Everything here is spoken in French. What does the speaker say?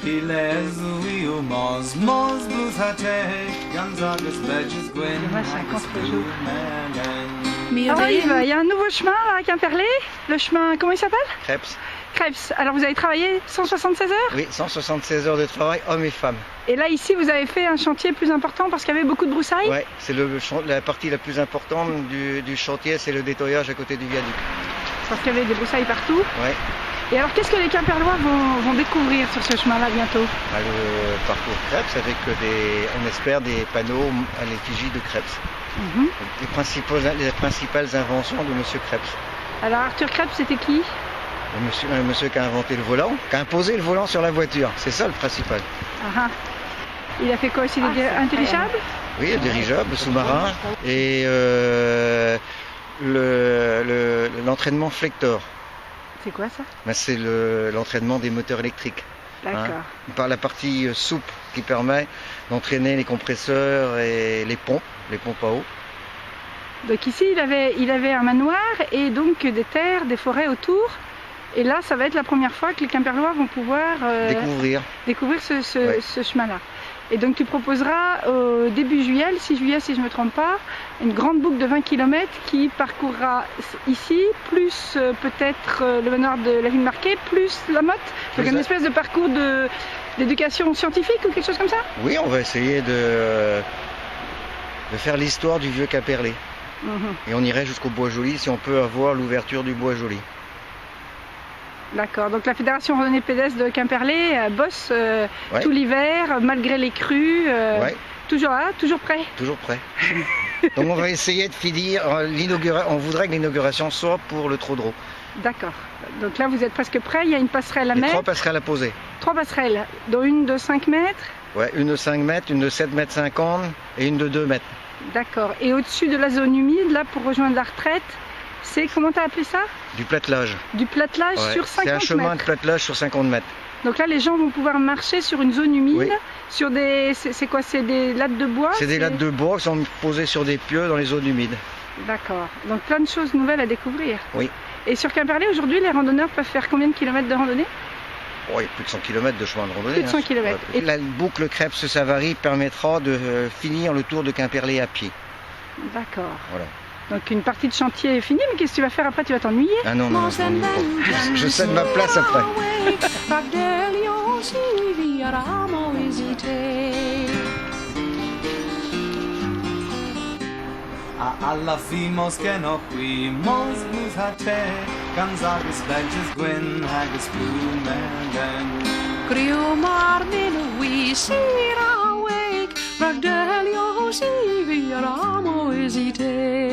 Alors il y a un nouveau chemin là, à Quimperlé. Le chemin, comment il s'appelle? Krebs. Krebs. Alors vous avez travaillé 176 heures? Oui, 176 heures de travail, hommes et femmes. Et là ici vous avez fait un chantier plus important parce qu'il y avait beaucoup de broussailles? Oui, c'est la partie la plus importante du chantier, c'est le nettoyage à côté du viaduc. Parce qu'il y avait des broussailles partout. Oui. Et alors qu'est-ce que les Quimperlois vont découvrir sur ce chemin-là bientôt? Le parcours Krebs avec on espère, des panneaux à l'effigie de Krebs. Les principales inventions de M. Krebs. Alors Arthur Krebs, c'était qui? Un monsieur qui a inventé le volant, qui a imposé le volant sur la voiture. C'est ça le principal. Il a fait quoi aussi? Un dirigeable? Oui, un dirigeable, sous-marin. Et l'entraînement Flector. C'est quoi ça? C'est l'entraînement des moteurs électriques. D'accord. Par la partie souple qui permet d'entraîner les compresseurs et les pompes à eau. Donc ici il avait un manoir et donc des terres, des forêts autour. Et là ça va être la première fois que les Quimperlois vont pouvoir découvrir ce chemin-là. Et donc tu proposeras au début juillet, le 6 juillet si je ne me trompe pas, une grande boucle de 20 km qui parcourra ici, plus peut-être le manoir de la ville marquée, plus la Motte. Donc une espèce de parcours d'éducation scientifique ou quelque chose comme ça? Oui, on va essayer de faire l'histoire du vieux Quimperlé. Et on irait jusqu'au Bois-Joli si on peut avoir l'ouverture du Bois-Joli. D'accord, donc la Fédération Randonnée Pédestre de Quimperlé bosse tout l'hiver, malgré les crues, toujours là, toujours prêt? Toujours prêt. Donc on va essayer de finir, on voudrait que l'inauguration soit pour le Trodreau. D'accord, donc là vous êtes presque prêt, il y a une passerelle à mettre? 3 passerelles à poser. 3 passerelles, dont une de 5 mètres? Ouais, une de 5 mètres, une de 7,50 mètres et une de 2 mètres. D'accord, et au-dessus de la zone humide, là pour rejoindre la retraite, c'est, comment tu as appelé ça? Du platelage. Du platelage sur 50 mètres. C'est un chemin de platelage sur 50 mètres. Donc là, les gens vont pouvoir marcher sur une zone humide, sur des... C'est quoi? C'est des lattes de bois? C'est des lattes de bois qui sont posées sur des pieux dans les zones humides. D'accord. Donc plein de choses nouvelles à découvrir. Oui. Et sur Quimperlé, aujourd'hui, les randonneurs peuvent faire combien de kilomètres de randonnée? Il y a plus de 100 km de chemin de randonnée. Plus de 100 km. Et la boucle Krebs-Savary permettra de finir le tour de Quimperlé à pied. D'accord. Voilà. Donc une partie de chantier est finie, mais qu'est-ce que tu vas faire après? Tu vas t'ennuyer? Ah non, non, je cède ma place après. Alla fimos che no qui mos blues ha te Gonzagas belges gwyn hagus blumenden Grio mar min we sir awake Ragdelio si vi amo esite